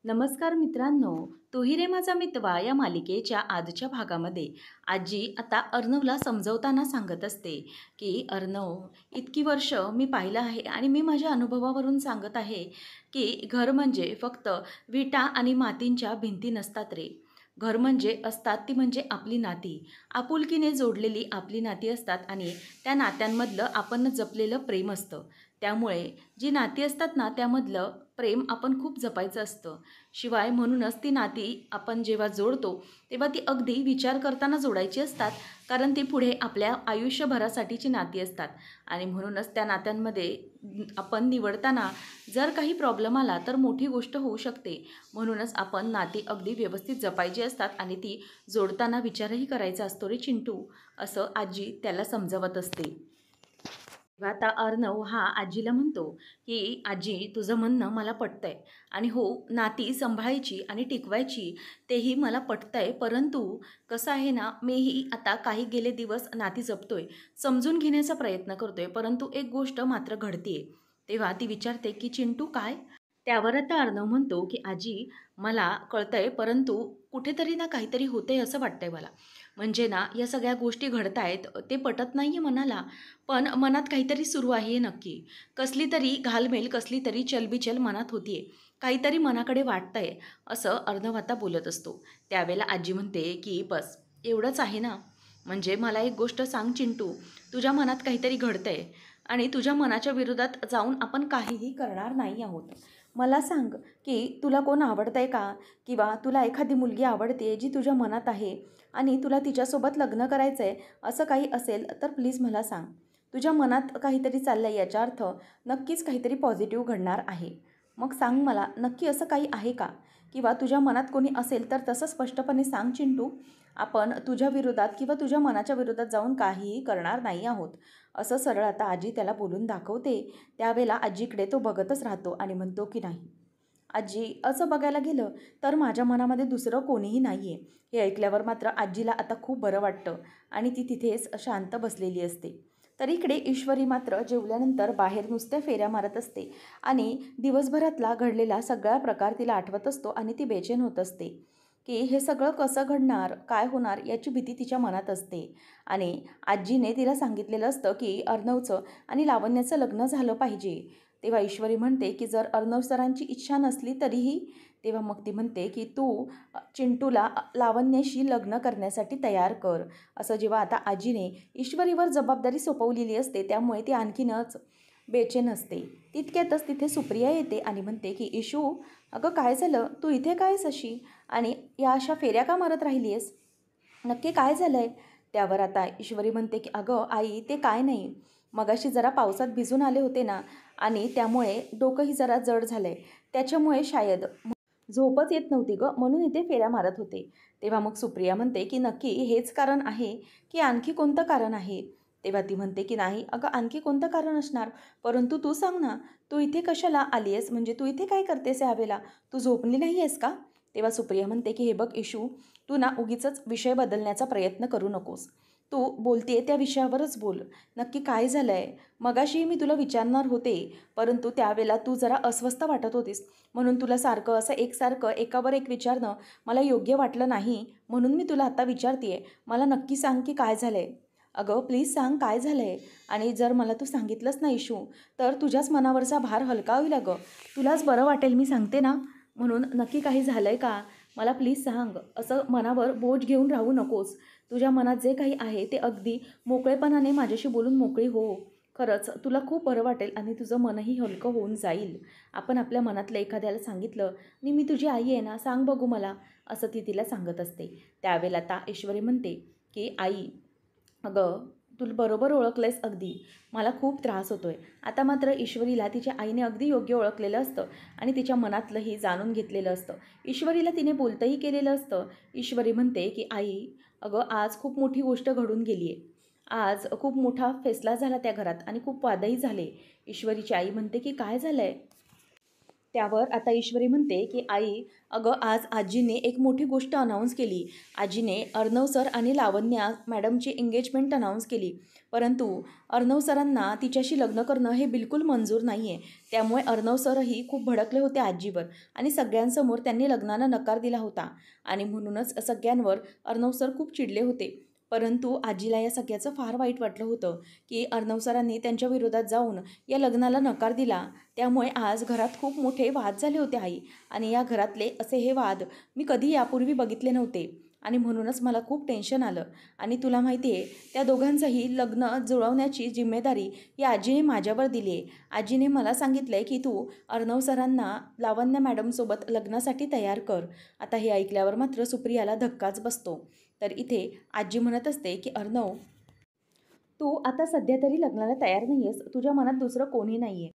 नमस्कार मित्रांनो, तूही रे माझा मितवा या मालिकेच्या आजच्या भागामध्ये आजी आता अर्णवला समजवताना सांगत असते की अर्णव, इतकी वर्ष मी पाहिलं आहे आणि मी माझ्या अनुभवावरून सांगत आहे की घर म्हणजे फक्त विटा आणि मातींच्या भिंती नसतात रे. घर म्हणजे असतात ती म्हणजे आपली नाती, आपुलकीने जोडलेली आपली नाती असतात आणि त्या नात्यांमधलं आपण जपलेलं प्रेम असतं. त्यामुळे जी नाती असतात ना त्यामधलं प्रेम आपण खूप जपायचं असतं. शिवाय म्हणूनच ती नाती आपण जेव्हा जोडतो तेव्हा ती अगदी विचार करताना जोडायची असतात, कारण ती पुढे आपल्या आयुष्यभरासाठीची नाती असतात. आणि म्हणूनच त्या नात्यांमध्ये आपण निवडताना जर काही प्रॉब्लेम आला तर मोठी गोष्ट होऊ शकते. म्हणूनच आपण नाती अगदी व्यवस्थित जपायची असतात आणि ती जोडताना विचारही करायचा असतो रे चिंटू, असं आजी त्याला समजावत असते. तेव्हा आता अर्णव हा आजीला म्हणतो की आजी, तुझं म्हणणं मला पटतंय आणि हो, नाती सांभाळायची आणि टिकवायची तेही मला पटतंय. परंतु कसं आहे ना, मीही आता काही गेले दिवस नाती जपतोय, समजून घेण्याचा प्रयत्न करतोय, परंतु एक गोष्ट मात्र घडतीये. तेव्हा ती विचारते की चिंटू काय? त्यावर आता अर्णव म्हणतो की आजी, मला कळतंय, परंतु कुठेतरी ना काहीतरी होतंय असं वाटतंय मला. म्हणजे ना या सगळ्या गोष्टी घडतायत ते पटत नाहीये मनाला, पण मनात काहीतरी सुरू आहे नक्की. कसली तरी घालमेल, कसली तरी चलबिचल मनात होतीये. काहीतरी मनाकडे वाटतंय, असं अर्णव आता बोलत असतो. त्यावेळेला आजी म्हणते की बस एवढंच आहे ना? म्हणजे मला एक गोष्ट सांग चिंटू, तुझ्या मनात काहीतरी घडतंय आणि तुझ्या मनाच्या विरोधात जाऊन आपण काहीही करणार नाही आहोत. मला सांग की तुला कोण आवडतंय का? किंवा तुला एखादी मुलगी आवडते जी तुझ्या मनात आहे आणि तुला तिच्यासोबत लग्न करायचं आहे, असं काही असेल तर प्लीज मला सांग. तुझ्या मनात काहीतरी चाललं आहे याचा अर्थ नक्कीच काहीतरी पॉझिटिव्ह घडणार आहे. मग सांग मला, नक्की असं काही आहे का? किंवा तुझ्या मनात कोणी असेल तर तसं स्पष्टपणे सांग चिंटू. आपण तुझ्या विरोधात किंवा तुझ्या मनाच्या विरोधात जाऊन काहीही करणार नाही आहोत, असं सरळ आता आजी त्याला बोलून दाखवते. त्यावेळेला आजीकडे तो बघतच राहतो आणि म्हणतो की नाही आजी, असं बघायला गेलं तर माझ्या मनामध्ये दुसरं कोणीही नाही आहे. हे ऐकल्यावर मात्र आजीला आता खूप बरं वाटतं आणि ती तिथेच शांत बसलेली असते. तर इकडे ईश्वरी मात्र जेवल्यानंतर बाहेर नुसत्या फेऱ्या मारत असते आणि दिवसभरातला घडलेला सगळा प्रकार तिला आठवत असतो आणि ती बेचैन होत असते की हे सगळं कसं घडणार, काय होणार याची भीती तिच्या मनात असते. आणि आजीने तिला सांगितलेलं असतं की अर्णवचं आणि लावण्याचं लग्न झालं पाहिजे. तेव्हा ईश्वरी म्हणते की जर अर्णव सरांची इच्छा नसली तरीही. तेव्हा मग ती म्हणते की तू चिंटूला लावण्याशी लग्न करण्यासाठी तयार कर. असं जेव्हा आता आजीने ईश्वरीवर जबाबदारी सोपवलेली असते त्यामुळे ती आणखीनच बेचैन असते. तितक्यातच तिथे सुप्रिया येते आणि म्हणते की इशू, अगं काय झालं, तू इथे काय आहेस अशी आणि या अशा फेऱ्या का मारत राहिली आहेस? नक्की काय झालं आहे? त्यावर आता ईश्वरी म्हणते की अगं आई, ते काय नाही, मगाशी जरा पावसात भिजून आले होते ना आणि त्यामुळे डोकंही जरा जड झालं आहे, त्याच्यामुळे शायद झोपच येत नव्हती गं, म्हणून इथे फेऱ्या मारत होते. तेव्हा मग सुप्रिया म्हणते की नक्की हेच कारण आहे की आणखी कोणतं कारण आहे? तेव्हा ती म्हणते की नाही अगं, आणखी कोणतं कारण असणार, परंतु तू सांग ना, तू इथे कशाला आली आहेस, म्हणजे तू इथे काय करतेस यावेळेला, तू झोपली नाही आहेस का? तेव्हा सुप्रिया म्हणते की हे बघ इशू, तू ना उगीचच विषय बदलण्याचा प्रयत्न करू नकोस. तू बोलतेय त्या विषयावरच बोल. नक्की काय झालं आहे? मगाशी मी तुला विचारणार होते, परंतु त्यावेळेला तू जरा अस्वस्थ वाटत होतीस, म्हणून तुला सारखं असं एकसारखं एकावर एक विचारणं मला योग्य वाटलं नाही, म्हणून मी तुला आता विचारते मला नक्की सांग की काय झालं आहे? अगं प्लीज सांग काय झालं आहे? आणि जर मला तू सांगितलंच ना इशू, तर तुझ्याच मनावरचा भार हलका होईल अगं, तुलाच बरं वाटेल मी सांगते ना. म्हणून नक्की काही झालं आहे का? मला प्लीज सांग. असं मनावर बोज घेऊन राहू नकोस. तुझ्या मनात जे काही आहे ते अगदी मोकळेपणाने माझ्याशी बोलून मोकळी हो. खरंच तुला खूप बरं वाटेल आणि तुझं मनही हलकं होऊन जाईल. आपण आपल्या मनातलं एखाद्याला सांगितलं आणि मी तुझी आई आहे ना, सांग बघू मला, असं ती तिला सांगत असते. त्यावेळेला आता ईश्वरी म्हणते की आई, अगं तू बरोबर ओळखलंयस अगदी, मला खूप त्रास होतो आहे. आता मात्र ईश्वरीला तिच्या आईने अगदी योग्य ओळखलेलं असतं आणि तिच्या मनातलंही जाणून घेतलेलं असतं. ईश्वरीला तिने बोलतंही केलेलं असतं. ईश्वरी म्हणते की आई, अगं आज खूप मोठी गोष्ट घडून गेली आहे. आज खूप मोठा फैसला झाला त्या घरात आणि खूप वादही झाले. ईश्वरीची आई म्हणते की काय झालं आहे? त्यावर आता ईश्वरी म्हणते की आई, अगं आज आजीने एक मोठी गोष्ट अनाऊन्स केली. आजीने अर्णव सर आणि लावण्या मॅडमची एंगेजमेंट अनाऊन्स केली. परंतु अर्णव सरांना तिच्याशी लग्न करणं हे बिलकुल मंजूर नाही आहे. त्यामुळे अर्णव सरही खूप भडकले होते आजीवर आणि सगळ्यांसमोर त्यांनी लग्नाला नकार दिला होता आणि म्हणूनच सगळ्यांवर अर्णव सर खूप चिडले होते. परंतु आजीला या सगळ्याचं फार वाईट वाटलं होतं की अर्णव सरांनी त्यांच्या विरोधात जाऊन या लग्नाला नकार दिला. त्यामुळे आज घरात खूप मोठे वाद झाले होते आई, आणि या घरातले असे हे वाद मी कधी यापूर्वी बघितले नव्हते आणि म्हणूनच मला खूप टेन्शन आलं. आणि तुला माहिती आहे, त्या दोघांचंही लग्न जुळवण्याची जिम्मेदारी या आजीने माझ्यावर दिली आहे. आजीने मला सांगितलं आहे की तू अर्णव सरांना लावण्या मॅडमसोबत लग्नासाठी तयार कर. आता हे ऐकल्यावर मात्र सुप्रियाला धक्काच बसतो. तर इथे आजी म्हणत असते की अर्णव, तू आता सध्या तरी लग्नाला तयार नाही आहेस, तुझ्या मनात दुसरं कोणी नाही आहे.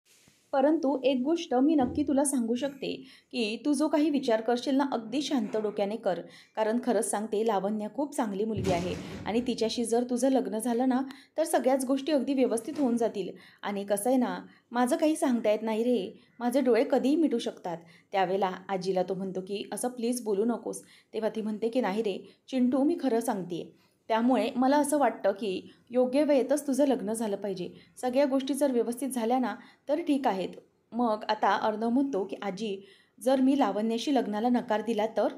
परंतु एक गोष्ट मी नक्की तुला सांगू शकते की तू जो काही विचार करशील ना, अगदी शांत डोक्याने कर. कारण खरंच सांगते, लावण्या खूप चांगली मुलगी आहे आणि तिच्याशी जर तुझं लग्न झालं ना, तर सगळ्याच गोष्टी अगदी व्यवस्थित होऊन जातील. आणि कसं आहे ना, माझं काही सांगता येत नाही रे, माझे डोळे कधीही मिटू शकतात. त्यावेळेला आजीला तो म्हणतो की असं प्लीज बोलू नकोस. तेव्हा ती म्हणते की नाही रे चिंटू, मी खरं सांगते. त्यामुळे मला असं वाटतं की योग्य वेळेतच तुझं लग्न झालं पाहिजे. सगळ्या गोष्टी जर व्यवस्थित झाल्या ना तर ठीक आहेत. मग आता अर्णव म्हणतो की आजी, जर मी लावण्याशी लग्नाला नकार दिला तर?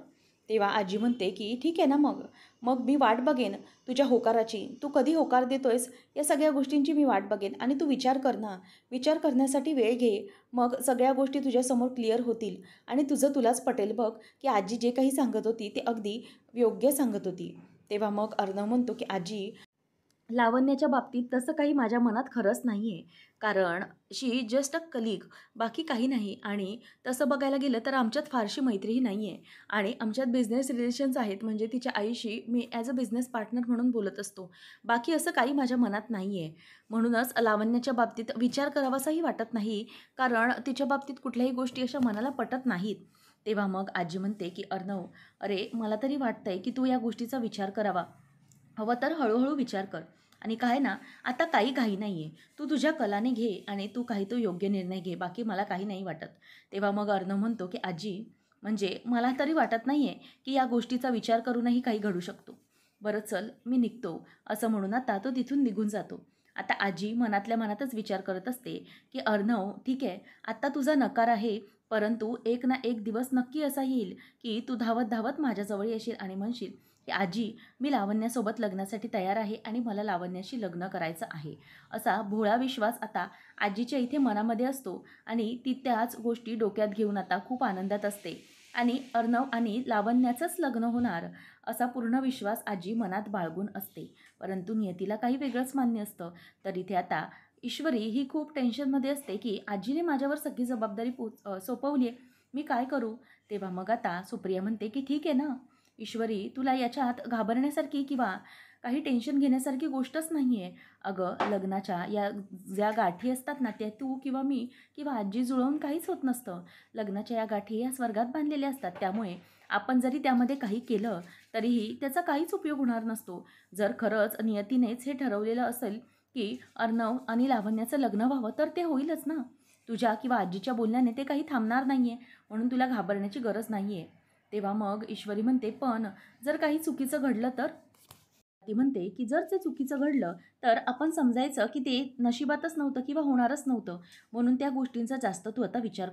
तेव्हा आजी म्हणते की ठीक आहे ना, मग मग मी वाट बघेन तुझ्या होकाराची. तू कधी होकार देतोयस या सगळ्या गोष्टींची मी वाट बघेन. आणि तू विचार कर ना, विचार करण्यासाठी वेळ घे. मग सगळ्या गोष्टी तुझ्यासमोर क्लिअर होतील आणि तुझं तुलाच पटेल बघ की आजी जे काही सांगत होती ते अगदी योग्य सांगत होती. तेव्हा मग अर्णव म्हणतो की आजी, लावण्याच्या बाबतीत तसं काही माझ्या मनात खरंच नाही आहे. कारण शी जस्ट अ कलीग, बाकी काही नाही. आणि तसं बघायला गेलं तर आमच्यात फारशी मैत्रीही नाही आहे आणि आमच्यात बिझनेस रिलेशन्स आहेत. म्हणजे तिच्या आईशी मी ॲज अ बिझनेस पार्टनर म्हणून बोलत असतो. बाकी असं काही माझ्या मनात नाही आहे. म्हणूनच लावण्याच्या बाबतीत विचार करावासाही वाटत नाही, कारण तिच्या बाबतीत कुठल्याही गोष्टी अशा मनाला पटत नाहीत. तेव्हा मग आजी म्हणते की अर्णव, अरे मला तरी वाटतंय की तू या गोष्टीचा विचार करावा. हवं तर हळूहळू विचार कर. आणि काय ना, आता काही घाई नाही आहे. तू तुझ्या कलाने घे आणि तू काही तो योग्य निर्णय घे. बाकी मला काही नाही वाटत. तेव्हा मग अर्णव म्हणतो की आजी, म्हणजे मला तरी वाटत नाही आहे की या गोष्टीचा विचार करूनही काही घडू शकतो. बरं चल, मी निघतो, असं म्हणून आता तो तिथून निघून जातो. आता आजी मनातल्या मनातच विचार करत असते की अर्णव, ठीक आहे, आत्ता तुझा नकार आहे, परंतु एक ना एक दिवस नक्की असा येईल की तू धावत धावत माझ्याजवळ येशील आणि म्हणशील की आजी, मी लावण्यासोबत लग्नासाठी तयार आहे आणि मला लावण्याशी लग्न करायचं आहे. असा भोळा विश्वास आता आजीच्या इथे मनामध्ये असतो आणि ती त्याच गोष्टी डोक्यात घेऊन आता खूप आनंदात असते. आणि अर्णव आणि लावण्याचंच लग्न होणार असा पूर्ण विश्वास आजी मनात बाळगून असते. परंतु नियतीला काही वेगळंच मान्य असतं. तर इथे आता ईश्वरी ही खूप टेन्शनमध्ये असते की आजीने माझ्यावर सगळी जबाबदारी सोपवली आहे, मी काय करू? तेव्हा मग आता सुप्रिया म्हणते की ठीक आहे ना ईश्वरी, तुला याच्यात घाबरण्यासारखी किंवा काही टेन्शन घेण्यासारखी गोष्टच नाही आहे. अगं, लग्नाच्या या ज्या गाठी असतात ना, त्या तू किंवा मी किंवा आजी जुळवून काहीच होत नसतं. लग्नाच्या या गाठी या स्वर्गात बांधलेल्या असतात. त्यामुळे आपण जरी त्यामध्ये काही केलं तरीही त्याचा काहीच उपयोग होणार नसतो. जर खरंच नियतीनेच हे ठरवलेलं असेल की अर्णव आणि लावण्याचं लग्न व्हावं, तर ते होईलच ना. तुझ्या किंवा आजीच्या बोलण्याने ते काही थांबणार नाही आहे, म्हणून तुला घाबरण्याची गरज नाही आहे. तेव्हा मग ईश्वरी म्हणते, पण जर काही चुकीचं घडलं तर? ती म्हणते की जर ते चुकीचं घडलं तर आपण समजायचं की ते नशिबातच नव्हतं किंवा होणारच नव्हतं. म्हणून त्या गोष्टींचा जास्त तू आता विचार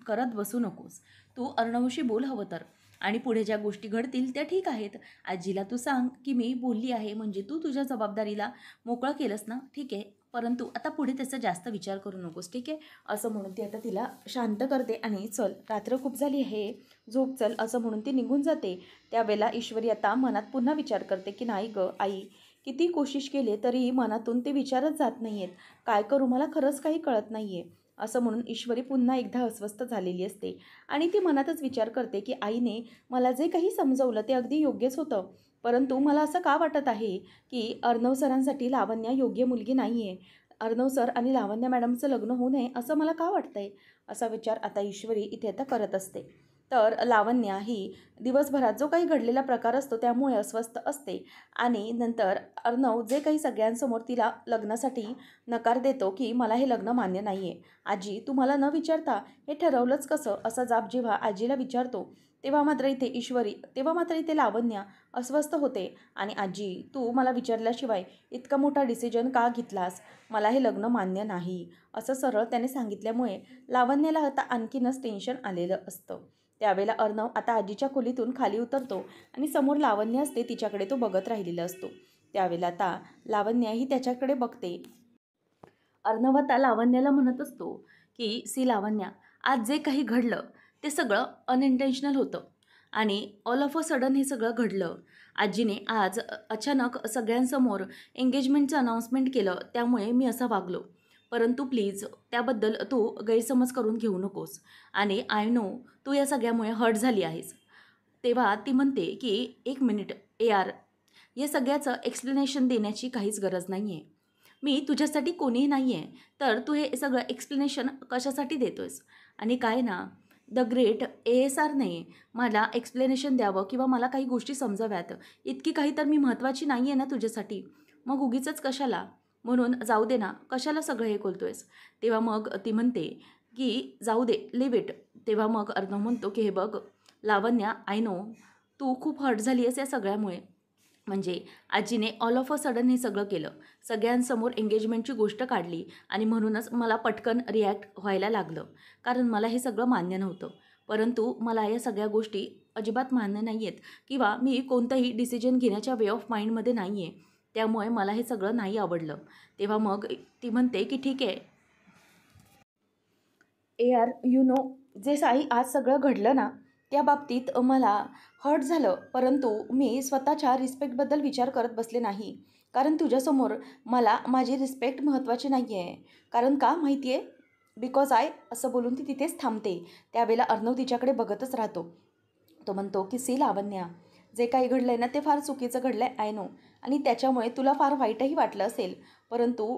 करत बसू नकोस. तू अर्णवशी बोल हवं तर. आणि पुढे ज्या गोष्टी घडतील त्या ठीक आहेत. आजीला तू सांग की मी बोलली आहे, म्हणजे तू तुझ्या जबाबदारीला मोकळं केलंस ना, ठीक आहे. परंतु आता पुढे त्याचा जास्त विचार करू नकोस, ठीक आहे. असं म्हणून ती आता तिला शांत करते आणि चल, रात्र खूप झाली आहे, झोप चल, असं म्हणून ती निघून जाते. त्यावेळेला ईश्वरी आता मनात पुन्हा विचार करते की नाही गं आई, किती कोशिश केली तरी मनातून ते विचारच जात नाही आहेत. काय करू, मला खरंच काही कळत नाही आहे. असं म्हणून ईश्वरी पुन्हा एकदा अस्वस्थ झालेली असते आणि ती मनातच विचार करते की आईने मला जे काही समजवलं ते अगदी योग्यच होतं. परंतु मला असं का वाटत आहे की अर्णव सरांसाठी लावण्या योग्य मुलगी नाही आहे. अर्णव सर आणि लावण्या मॅडमचं लग्न होऊ नये असं मला का वाटतंय. असा विचार आता ईश्वरी इथे आता करत असते. तर लावण्या ही दिवसभरात जो काही घडलेला प्रकार असतो त्यामुळे अस्वस्थ असते आणि नंतर अर्णव जे काही सगळ्यांसमोर तिला लग्नासाठी नकार देतो की मला हे लग्न मान्य नाही आहे. आजी तू मला न विचारता हे ठरवलंच कसं, असा जाब जेव्हा आजीला विचारतो तेव्हा मात्र इथे लावण्या अस्वस्थ होते आणि आजी तू मला विचारल्याशिवाय इतका मोठा डिसिजन का घेतलास, मला हे लग्न मान्य नाही, असं सरळ त्याने सांगितल्यामुळे लावण्याला आता आणखीनच टेन्शन आलेलं असतं. त्यावेळेला अर्णव आता आजीच्या खोलीतून खाली उतरतो आणि समोर लावण्य असते तिच्याकडे तो बघत राहिलेला असतो. त्यावेळेला आता लावण्य ही त्याच्याकडे बघते. अर्णव आता लावण्याला म्हणत असतो की सी लावण्या, आज जे काही घडलं ते सगळं अनइंटेन्शनल होतं आणि ऑल ऑफ अ सडन हे सगळं घडलं. आजीने आज अचानक सगळ्यांसमोर एंगेजमेंटचं अनाऊन्समेंट केलं त्यामुळे मी असं वागलो. परंतु प्लीज त्याबद्दल तू गैरसमज करून घेऊ नकोस आणि आय नो तू या सगळ्यामुळे हर्ट झाली आहेस. तेव्हा ती म्हणते की एक मिनिट AR, या सगळ्याचं एक्सप्लेनेशन देण्याची काहीच गरज नाही आहे. मी तुझ्यासाठी कोणीही नाही आहे, तर तू हे सगळं एक्सप्लेनेशन कशासाठी देतो आहेस? आणि काय ना, द ग्रेट ASRने मला एक्सप्लेनेशन द्यावं किंवा मला काही गोष्टी समजाव्यात, इतकी काही तर मी महत्त्वाची नाही आहे ना तुझ्यासाठी. मग उगीचच कशाला? म्हणून जाऊ दे ना, कशाला सगळं हे बोलतोयस? तेव्हा मग ती म्हणते की जाऊ दे, लिव्ह इट. तेव्हा मग अर्णव म्हणतो की हे बघ लावण्या, आय नो तू खूप हर्ट झाली आहेस या सगळ्यामुळे. म्हणजे आजीने ऑल ऑफ अ सडन हे सगळं केलं, सगळ्यांसमोर एंगेजमेंटची गोष्ट काढली आणि म्हणूनच मला पटकन रिॲक्ट व्हायला लागलं, कारण मला हे सगळं मान्य नव्हतं. परंतु मला या सगळ्या गोष्टी अजिबात मान्य नाही आहेत किंवा मी कोणतंही डिसिजन घेण्याच्या वे ऑफ माइंडमध्ये नाही आहे, त्यामुळे मला हे सगळं नाही आवडलं. तेव्हा मग ती म्हणते की ठीक आहे AR, यू नो जे आज सगळं घडलं ना त्या बाबतीत मला हर्ट झालं, परंतु मी स्वतःच्या रिस्पेक्टबद्दल विचार करत बसले नाही, कारण तुझ्यासमोर मला माझी रिस्पेक्ट महत्त्वाची नाही आहे. कारण का माहिती आहे? बिकॉज असं बोलून ती तिथेच थांबते. त्यावेळेला अर्णव तिच्याकडे बघतच राहतो. तो म्हणतो की सी लावण्या, जे काही घडलं आहे ना ते फार चुकीचं घडलं आहे, आय नो, आणि त्याच्यामुळे तुला फार वाईटही वाटलं असेल, परंतु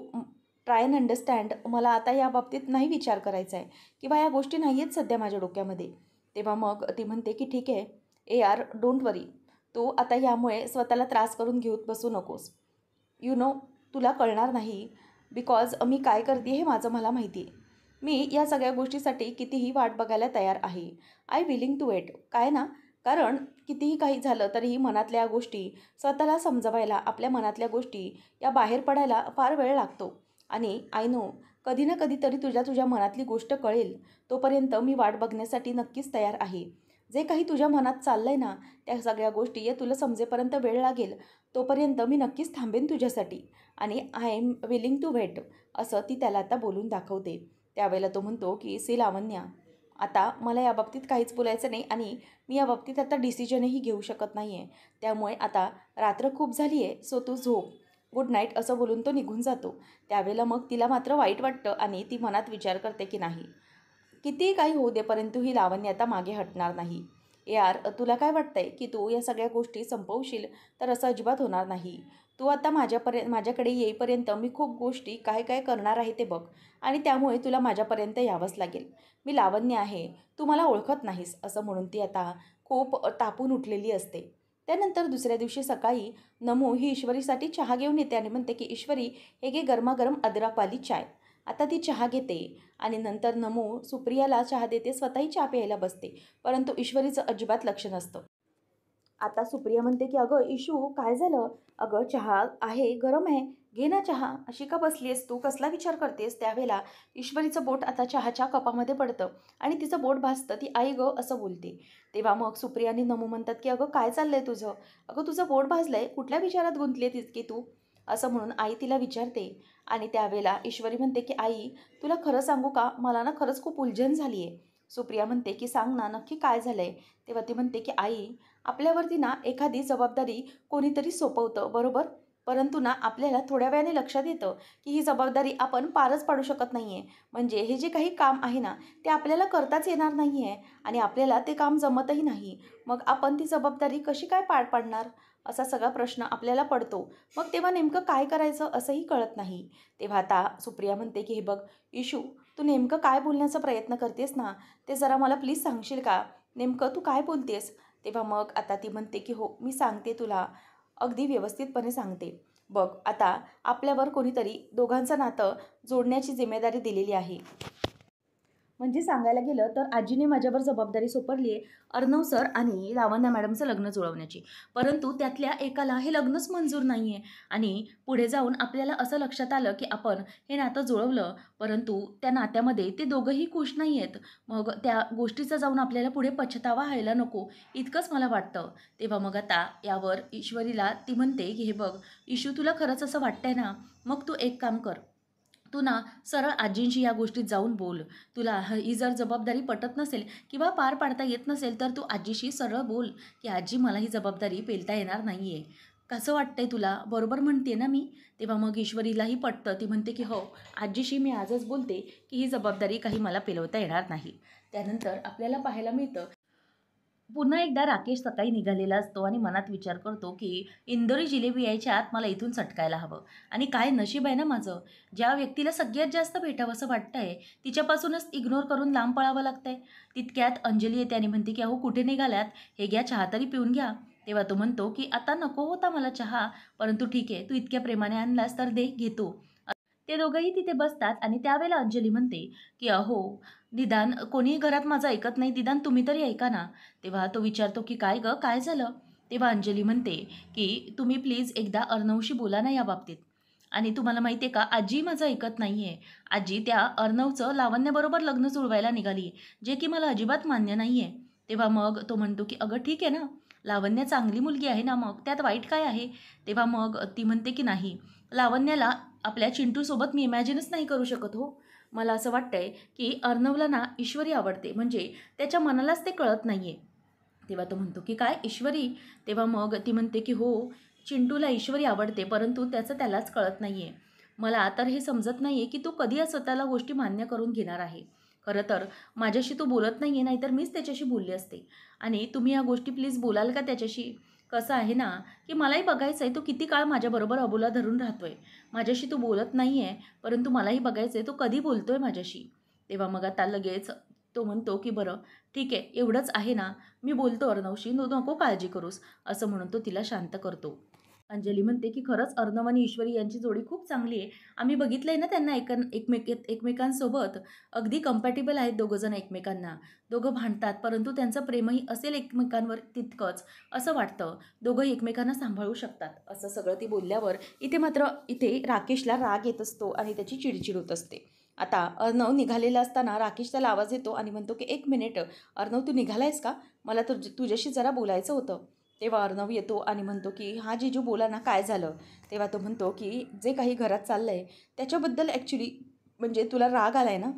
ट्राय अँड अंडरस्टँड, मला आता या बाबतीत नाही विचार करायचा आहे किंवा या गोष्टी नाही आहेत सध्या माझ्या डोक्यामध्ये. तेव्हा मग ती म्हणते की ठीक आहे AR, डोंट वरी, तू आता यामुळे स्वतःला त्रास करून घेऊन बसू नकोस. यू नो तुला कळणार नाही, बिकॉज मी काय करते हे मला माहिती आहे. मी या सगळ्या गोष्टीसाठी कितीही वाट बघायला तयार आहे. I willing to wait. काय ना, कारण कितीही काही झालं तरीही मनातल्या गोष्टी स्वतःला समजवायला, आपल्या मनातल्या गोष्टी या बाहेर पडायला फार वेळ लागतो. आणि आय नो कधी ना कधीतरी तुझ्या मनातली गोष्ट कळेल, तोपर्यंत मी वाट बघण्यासाठी नक्कीच तयार आहे. जे काही तुझ्या मनात चाललं आहे ना त्या सगळ्या गोष्टी या तुला समजेपर्यंत वेळ लागेल, तोपर्यंत मी नक्कीच थांबेन तुझ्यासाठी आणि I am willing to wait, असं ती त्याला आता बोलून दाखवते. त्यावेळेला तो म्हणतो की सी लावण्या, आता मला याबाबतीत काहीच बोलायचं नाही आणि मी याबाबतीत आता डिसिजनही घेऊ शकत नाही आहे. त्यामुळे आता रात्र खूप झाली आहे, सो तू झोप, गुड नाईट, असं बोलून तो निघून जातो. त्यावेळेला मग तिला मात्र वाईट वाटतं आणि ती मनात विचार करते की नाही, कितीही काही होऊ दे परंतु ही लावण्य आता मागे हटणार नाही. यार तुला काय वाटतंय की तू या सगळ्या गोष्टी संपवशील, तर असं अजिबात होणार नाही. तू आता माझ्याकडे येईपर्यंत मी खूप गोष्टी काय काय करणार आहे ते बघ आणि त्यामुळे तुला माझ्यापर्यंत यावंच लागेल. मी लावण्य आहे, तू मला ओळखत नाहीस, असं म्हणून ती आता खूप तापून उठलेली असते. त्यानंतर दुसऱ्या दिवशी सकाळी नमू ही ईश्वरीसाठी चहा घेऊन येते आणि म्हणते की ईश्वरी, हे घे गरमागरम अद्रकवाली चाय. आता ती चहा घेते आणि नंतर नमू सुप्रियाला चहा देते, स्वतःही चहा प्यायला बसते, परंतु ईश्वरीचं अजिबात लक्ष नसतं. आता सुप्रिया म्हणते की अगं इशू काय झालं? अगं चहा आहे, गरम आहे, घे ना चहा, अशी का बसली आहेस तू, कसला विचार करतेस? त्यावेळेला ईश्वरीचं बोट आता चहाच्या कपामध्ये पडतं आणि तिचं बोट भासतं. ती आई गं असं बोलते. तेव्हा मग सुप्रिया आणि नमू म्हणतात की अगं काय चाललंय तुझं? अगं तुझं बोट भाजलंय, कुठल्या विचारात गुंतली आहे तितकी तू, असं म्हणून आई तिला विचारते. आणि त्यावेळेला ईश्वरी म्हणते की आई तुला खरं सांगू का, मला ना खरंच खूप उलझन झाली आहे. सुप्रिया म्हणते की सांग ना नक्की काय झालं आहे? तेव्हा ती म्हणते की आई, आपल्यावरती ना एखादी जबाबदारी कोणीतरी सोपवतं बरोबर, परंतु ना आपल्याला थोड्या वेळाने लक्षात येतं की ही जबाबदारी आपण पारच पाडू शकत नाही आहे. म्हणजे हे जे काही काम आहे ना ते आपल्याला करताच येणार नाही आहे आणि आपल्याला ते काम जमतही नाही. मग आपण ती जबाबदारी कशी काय पार पाडणार, असा सगळा प्रश्न आपल्याला पडतो. मग तेव्हा नेमकं काय करायचं असंही कळत नाही. तेव्हा आता सुप्रिया म्हणते की हे बघ इशू, तू नेमकं काय बोलण्याचा प्रयत्न करतेस ना ते जरा मला प्लीज सांगशील का? नेमकं तू काय बोलतेस? तेव्हा मग आता ती म्हणते की हो मी सांगते तुला, अगदी व्यवस्थितपणे सांगते. बघ आता आपल्यावर कोणीतरी दोघांचं नातं जोडण्याची जिम्मेदारी दिलेली आहे. म्हणजे सांगायला गेलं तर आजीने माझ्यावर जबाबदारी सोपवली आहे अर्णव सर आणि लावण्या मॅडमचं लग्न जुळवण्याची. परंतु त्यातल्या एकाला हे लग्नच मंजूर नाही आहे आणि पुढे जाऊन आपल्याला असं लक्षात आलं की आपण हे नातं जुळवलं, परंतु त्या नात्यामध्ये ते दोघंही खुश नाही आहेत. मग त्या गोष्टीचा जाऊन आपल्याला पुढे पछतावा व्हायला नको, इतकंच मला वाटतं. तेव्हा मग आता यावर ईश्वरीला ती म्हणते की हे बघ इशू, तुला खरंच असं वाटतंय ना, मग तू एक काम कर, तू ना सरळ आजींशी या गोष्टीत जाऊन बोल. तुला ही जर जबाबदारी पटत नसेल किंवा पार पाडता येत नसेल तर तू आजीशी सरळ बोल की आजी मला ही जबाबदारी पेलता येणार नाही आहे. कसं वाटतंय तुला? बरोबर म्हणते ना मी? तेव्हा मग ईश्वरीलाही पटतं. ती म्हणते की हो, आजीशी मी आजच बोलते की ही जबाबदारी काही मला पेलवता येणार नाही. त्यानंतर आपल्याला पाहायला मिळतं पुन्हा एकदा राकेश सकाळी निघालेला असतो आणि मनात विचार करतो की इंदोरी जिलेबी यायच्या आत मला इथून सटकायला हवं. आणि काय नशीब आहे ना माझं, ज्या व्यक्तीला सगळ्यात जास्त भेटावंसं वाटतंय तिच्यापासूनच इग्नोर करून लांब पळावं लागतंय. तितक्यात अंजली येते आणि म्हणते की अहो कुठे निघाल्यात, हे घ्या चहा तरी पिऊन घ्या. तेव्हा तो म्हणतो की आता नको होता मला चहा, परंतु ठीक आहे तू इतक्या प्रेमाने आणलास तर दे, घेतो. ते दोघंही तिथे बसतात आणि त्यावेळेला अंजली म्हणते की अहो निदान कोणीही घरात माझं ऐकत नाही, निदान तुम्ही तरी ऐका ना. तेव्हा तो विचारतो की काय गं, काय झालं? तेव्हा अंजली म्हणते की तुम्ही प्लीज एकदा अर्णवशी बोला ना या बाबतीत. आणि तुम्हाला माहिती आहे का, आजी माझं ऐकत नाही आहे. आजी त्या अर्णवचं लावण्याबरोबर लग्न जुळवायला निघाली, जे की मला अजिबात मान्य नाही आहे. तेव्हा मग तो म्हणतो की अगं ठीक आहे ना, लावण्य चांगली मुलगी आहे ना, मग त्यात वाईट काय आहे? तेव्हा मग ती म्हणते की नाही, लावण्याला आपल्या चिंटूसोबत मी इमॅजिनच नाही करू शकत हो. मला असं वाटतंय की अर्णवला ना ईश्वरी आवडते, म्हणजे त्याच्या मनालाच ते कळत नाही आहे. तेव्हा तो म्हणतो की काय ईश्वरी? तेव्हा मग ती म्हणते की हो, चिंटूला ईश्वरी आवडते, परंतु त्याचं त्यालाच कळत नाही आहे. मला तर हे समजत नाही आहे की तू कधी या स्वतःला गोष्टी मान्य करून घेणार आहे. खरं तर माझ्याशी तू बोलत नाही आहे, नाहीतर मीच त्याच्याशी बोलले असते. आणि तुम्ही या गोष्टी प्लीज बोलाल का त्याच्याशी? कसं आहे ना की मलाही बघायचं आहे तो किती काळ माझ्याबरोबर अबोला धरून राहतोय. माझ्याशी तू बोलत नाही आहे, परंतु मलाही बघायचं आहे तो कधी बोलतोय माझ्याशी. तेव्हा मग आता लगेच तो म्हणतो की बरं ठीक आहे, एवढंच आहे ना, मी बोलतो अर्णवशी, नको काळजी करूस, असं म्हणून तो तिला शांत करतो. अंजली म्हणते की खरंच अर्णव आणि ईश्वरी यांची जोडी खूप चांगली आहे. आम्ही बघितलंय ना त्यांना एकमेकांसोबत अगदी कम्पॅटेबल आहेत दोघंजण एकमेकांना. दोघं भांडतात, परंतु त्यांचं प्रेमही असेल एकमेकांवर तितकंच, असं वाटतं. दोघं एकमेकांना सांभाळू शकतात. असं सगळं ती बोलल्यावर इथे राकेशला राग येत असतो आणि त्याची चिडचिड होत असते. आता अर्णव निघालेला असताना राकेश त्याला आवाज येतो आणि म्हणतो की एक मिनिट अर्णव, तू निघालायस का? मला तुझ्याशी जरा बोलायचं होतं. तेव्हा अर्णव येतो आणि म्हणतो की हां जीजू बोला ना, काय झालं? तेव्हा तो म्हणतो की जे काही घरात चाललं आहे त्याच्याबद्दल ॲक्च्युली म्हणजे तुला राग आला आहे ना,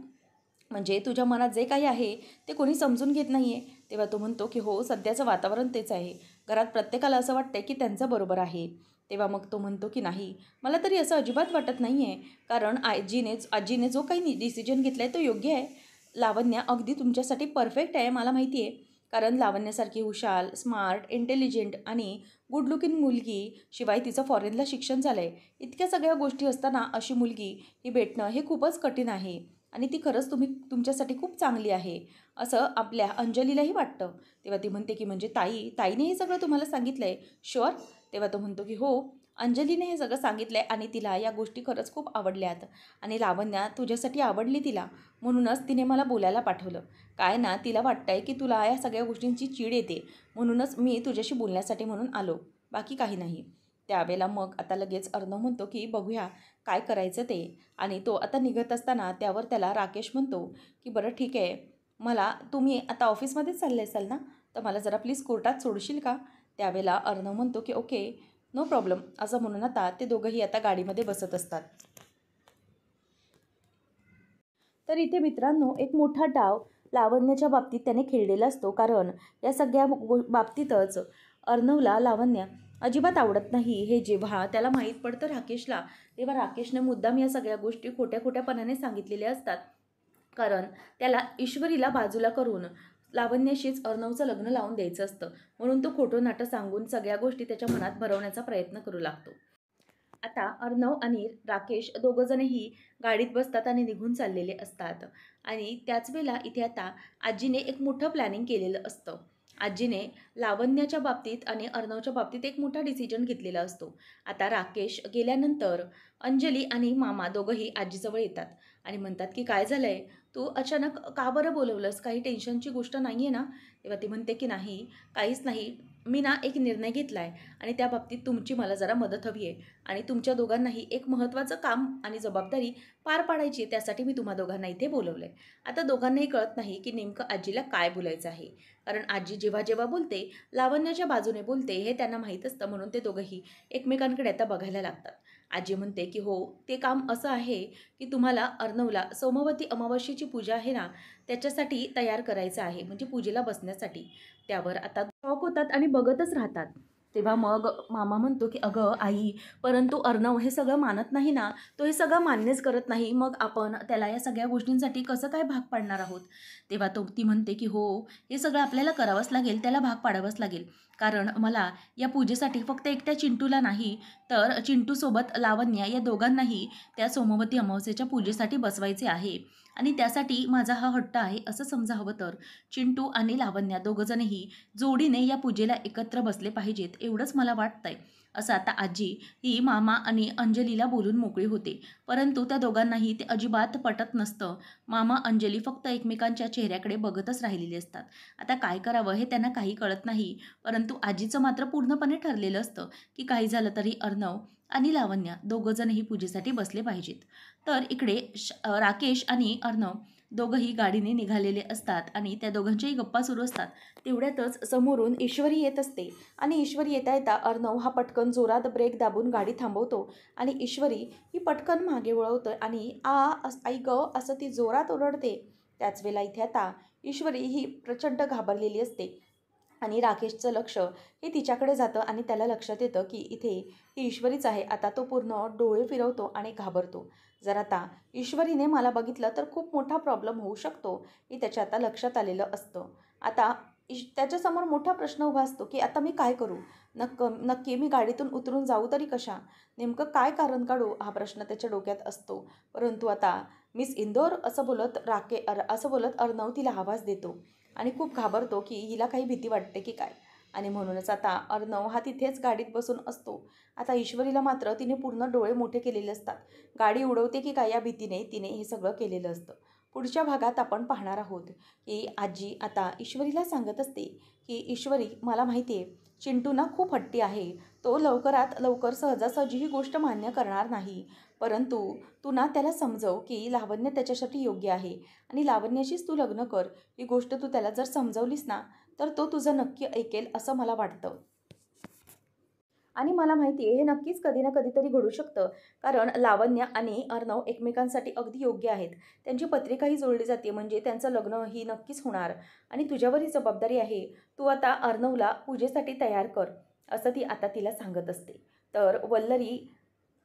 म्हणजे तुझ्या मनात जे काही आहे ते कोणी समजून घेत नाही आहे. तेव्हा तो म्हणतो की हो, सध्याचं वातावरण तेच आहे. घरात प्रत्येकाला असं वाटतं की त्यांचं बरोबर आहे. तेव्हा मग तो म्हणतो की नाही, मला तरी असं अजिबात वाटत नाही आहे, कारण आजीने जो काही डिसिजन घेतला आहे तो योग्य आहे. लावण्या अगदी तुमच्यासाठी परफेक्ट आहे, मला माहिती आहे. कारण लावण्यासारखी हुशार, स्मार्ट, इंटेलिजंट आणि गुड लुकिंग मुलगी, शिवाय तिचं फॉरेनला शिक्षण झालं आहे. इतक्या सगळ्या गोष्टी असताना अशी मुलगी ही भेटणं हे खूपच कठीण आहे आणि ती खरंच तुमच्यासाठी खूप चांगली आहे, असं आपल्या अंजलीलाही वाटतं. तेव्हा ती म्हणते की म्हणजे ताईने हे सगळं तुम्हाला सांगितलं आहे? शुअर? तेव्हा तो म्हणतो की हो, अंजलीने हे सगळं सांगितलं आहे आणि तिला या गोष्टी खरंच खूप आवडल्यात आणि लावण्या तुझ्यासाठी आवडली तिला, म्हणूनच तिने मला बोलायला पाठवलं. काय ना, तिला वाटतंय की तुला या सगळ्या गोष्टींची चीड येते, म्हणूनच मी तुझ्याशी बोलण्यासाठी म्हणून आलो, बाकी काही नाही. त्यावेळेला मग आता लगेच अर्णव म्हणतो की बघूया काय करायचं ते. आणि तो आता निघत असताना त्यावर त्याला राकेश म्हणतो की बरं ठीक आहे, तुम्ही आता ऑफिसमध्येच चालले असाल ना, तर मला जरा प्लीज कोर्टात सोडशील का? त्यावेळेला अर्णव म्हणतो की ओके, नो प्रॉब्लेम, असं म्हणून आता ते दोघंही आता गाडीमध्ये बसत असतात. तर इथे मित्रांनो एक मोठा डाव लावण्याच्या बाबतीत त्याने खेळलेला असतो, कारण या सगळ्या बाबतीतच अर्णवला लावण्य अजिबात आवडत नाही हे जेव्हा त्याला माहीत पडतं राकेशला, तेव्हा राकेशने मुद्दाम या सगळ्या गोष्टी खोट्या खोट्यापणाने सांगितलेल्या असतात. कारण त्याला ईश्वरीला बाजूला करून लावण्याशीच अर्णवचं लग्न लावून द्यायचं असतं, म्हणून तो खोटं नाटं सांगून सगळ्या गोष्टी त्याच्या मनात भरवण्याचा प्रयत्न करू लागतो. आता अर्णव आणि राकेश दोघंजणही गाडीत बसतात आणि निघून चाललेले असतात. आणि त्याच वेळेला इथे आता आजीने एक मोठं प्लॅनिंग केलेलं असतं. आजीने लावण्याच्या बाबतीत आणि अर्णवच्या बाबतीत एक मोठा डिसिजन घेतलेला असतो. आता राकेश गेल्यानंतर अंजली आणि मामा दोघंही आजीजवळ येतात आणि म्हणतात की काय झालंय, तू अचानक का बरं बोलवलंस, काही टेन्शनची गोष्ट नाही आहे ना? तेव्हा ती म्हणते की नाही, काहीच नाही, मी ना एक निर्णय घेतला आहे आणि त्या बाबतीत तुमची मला जरा मदत हवी आहे आणि तुमच्या दोघांनाही एक महत्त्वाचं काम आणि जबाबदारी पार पाडायची आहे, त्यासाठी मी तुम्हा दोघांना इथे बोलवलं आहे. आता दोघांनाही कळत नाही की नेमकं आजीला काय बोलायचं आहे, कारण आजी जेव्हा जेव्हा बोलते लावण्याच्या बाजूने बोलते हे त्यांना माहीत असतं, म्हणून ते दोघंही एकमेकांकडे आता बघायला लागतात. आजी म्हणते की हो, ते काम असं आहे की तुम्हाला अर्णवला सोमवती अमावस्येची पूजा आहे ना, त्याच्यासाठी तयार करायचं आहे, म्हणजे पूजेला बसण्यासाठी. त्यावर आता शॉक होतात आणि बघतच राहतात. तेव्हा मग मामा म्हणतो की अगं आई, परंतु अर्णव हे सगळं मानत नाही ना, तो हे सगळं मान्यच करत नाही, मग आपण त्याला या सगळ्या गोष्टींसाठी कसं काय भाग पाडणार आहोत? तेव्हा ती म्हणते की हो, हे सगळं आपल्याला करावंच लागेल, त्याला भाग पाडावंच लागेल, कारण मला या पूजेसाठी फक्त एकट्या चिंटूला नाही, तर चिंटूसोबत लावण्या या दोघांनाही त्या सोमवती अमावस्येच्या पूजेसाठी बसवायचे आहे आणि त्यासाठी माझा हा हट्ट आहे, असं समजा. हवं तर चिंटू आणि लावण्या दोघंजणही जोडीने या पूजेला एकत्र बसले पाहिजेत, एवढंच मला वाटतंय, असं आता आजी ही मामा आणि अंजलीला बोलून मोकळी होते. परंतु त्या दोघांनाही ते अजिबात पटत नसतं. मामा अंजली फक्त एकमेकांच्या चेहऱ्याकडे बघतच राहिलेले असतात. आता काय करावं हे त्यांना काही कळत नाही. परंतु आजीचं मात्र पूर्णपणे ठरलेलं असतं की काही झालं तरी अर्णव आणि लावण्या दोघंजणही पूजेसाठी बसले पाहिजेत. तर इकडे राकेश आणि अर्णव दोघंही गाडीने निघालेले असतात आणि त्या दोघांच्याही गप्पा सुरू असतात. तेवढ्यातच समोरून ईश्वरी येत असते आणि ईश्वरी येता येता अर्णव हा पटकन जोरात ब्रेक दाबून गाडी थांबवतो आणि ईश्वरी ही पटकन मागे वळवतं आणि आई ग असं ती जोरात ओरडते. त्याच वेळेला इथे आता ईश्वरी ही प्रचंड घाबरलेली असते आणि राकेशचं लक्ष हे तिच्याकडे जातं आणि त्याला लक्षात येतं की इथे ही ईश्वरीच आहे. आता तो पूर्ण डोळे फिरवतो आणि घाबरतो. जर आता ईश्वरीने मला बघितलं तर खूप मोठा प्रॉब्लेम होऊ शकतो, हे त्याच्या आता लक्षात आलेलं असतं. आता त्याच्यासमोर मोठा प्रश्न उभा असतो की आता मी काय करू? नक्की मी गाडीतून उतरून जाऊ तरी कशा? नेमकं काय कारण काढू? हा प्रश्न त्याच्या डोक्यात असतो. परंतु आता मिस इंदोर असं बोलत असं बोलत अर्णव तिला आवाज देतो आणि खूप घाबरतो की हिला काही भीती वाटते की काय, आणि म्हणूनच आता अर्णव हा तिथेच गाडीत बसून असतो. आता ईश्वरीला मात्र तिने पूर्ण डोळे मोठे केलेले असतात. गाडी उडवते की काय या भीतीने तिने हे सगळं केलेलं असतं. पुढच्या भागात आपण पाहणार आहोत की आजी आता ईश्वरीला सांगत असते की ईश्वरी, मला माहिती आहे चिंटू ना खूप हट्टी आहे, तो लवकरात लवकर सहजासहजी ही गोष्ट मान्य करणार नाही, परंतु तू ना त्याला समजव की लावण्य त्याच्यासाठी योग्य आहे आणि लावण्याशीच तू लग्न कर. ही गोष्ट तू त्याला जर समजवलीस ना, तर तो तुझं नक्की ऐकेल असं मला वाटतं. आणि मला माहिती आहे हे नक्कीच कधी ना कधीतरी घडू शकतं, कारण लावण्य आणि अर्णव एकमेकांसाठी अगदी योग्य आहेत. त्यांची पत्रिकाही जोडली जाते, म्हणजे त्यांचं लग्न ही नक्कीच होणार आणि तुझ्यावर ही जबाबदारी आहे. तू आता अर्णवला पूजेसाठी तयार कर, असं ती आता तिला सांगत असते. तर वल्लरी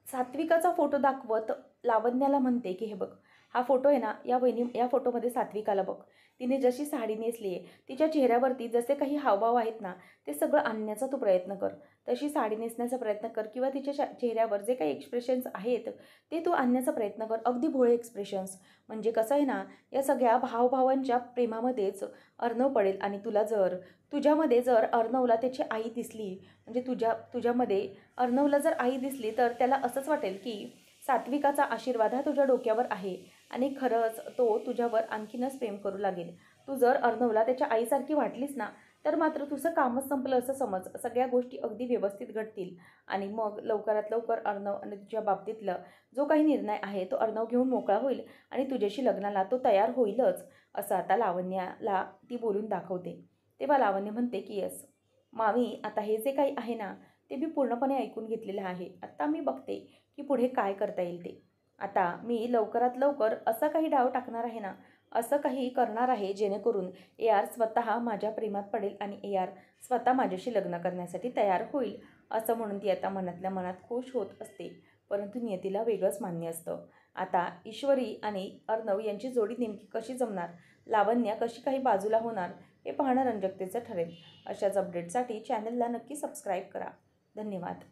सात्विकाचा फोटो दाखवत लावण्याला म्हणते की हे बघ, हा फोटो आहे ना, या फोटोमध्ये सात्विकाला बघ. तिने जशी साडी नेसली आहे, तिच्या चेहऱ्यावरती जसे काही हावभाव आहेत ना, ते सगळं आणण्याचा तू प्रयत्न कर. तशी साडी नेसण्याचा प्रयत्न कर किंवा तिच्या चेहऱ्यावर जे काही एक्सप्रेशन्स आहेत ते तू आणण्याचा प्रयत्न कर, अगदी भोळे एक्सप्रेशन्स. म्हणजे कसं आहे ना, या सगळ्या भावभावांच्या प्रेमामध्येच अर्णव पडेल आणि तुझ्यामध्ये जर अर्णवला त्याची आई दिसली, म्हणजे तुझ्यामध्ये अर्णवला जर आई दिसली, तर त्याला असंच वाटेल की सात्विकाचा आशीर्वाद हा तुझ्या डोक्यावर आहे आणि खरंच तो तुझ्यावर आणखीनच प्रेम करू लागेल. तू जर अर्णवला त्याच्या आईसारखी वाटलीस ना, तर मात्र तुझं कामच संपलं असं समज. सगळ्या गोष्टी अगदी व्यवस्थित घडतील आणि मग लवकरात लवकर अर्णव आणि तुझ्या बाबतीतला जो काही निर्णय आहे तो अर्णव घेऊन मोकळा होईल आणि तुझ्याशी लग्नाला तो तयार होईलच, असं आता लावण्याला ती बोलून दाखवते. तेव्हा लावण्य म्हणते की येस मामी, आता हे जे काही आहे ना, ते मी पूर्णपणे ऐकून घेतलेलं आहे. आत्ता मी बघते की पुढे काय करता येईल ते. आता मी लवकरात लवकर असा काही डाव टाकणार आहे ना, असं काही करणार आहे जेणेकरून AR स्वतः माझ्या प्रेमात पडेल आणि AR स्वतः माझ्याशी लग्न करण्यासाठी तयार होईल, असं म्हणून ती आता मनातल्या मनात खुश होत असते. परंतु नियतीला वेगळंच मान्य असतं. आता ईश्वरी आणि अर्णव यांची जोडी नेमकी कशी जमणार, लावण्य कशी काही बाजूला होणार, हे पाहणं रंजकतेचं ठरेल. अशाच अपडेटसाठी चॅनलला नक्की सबस्क्राईब करा. धन्यवाद.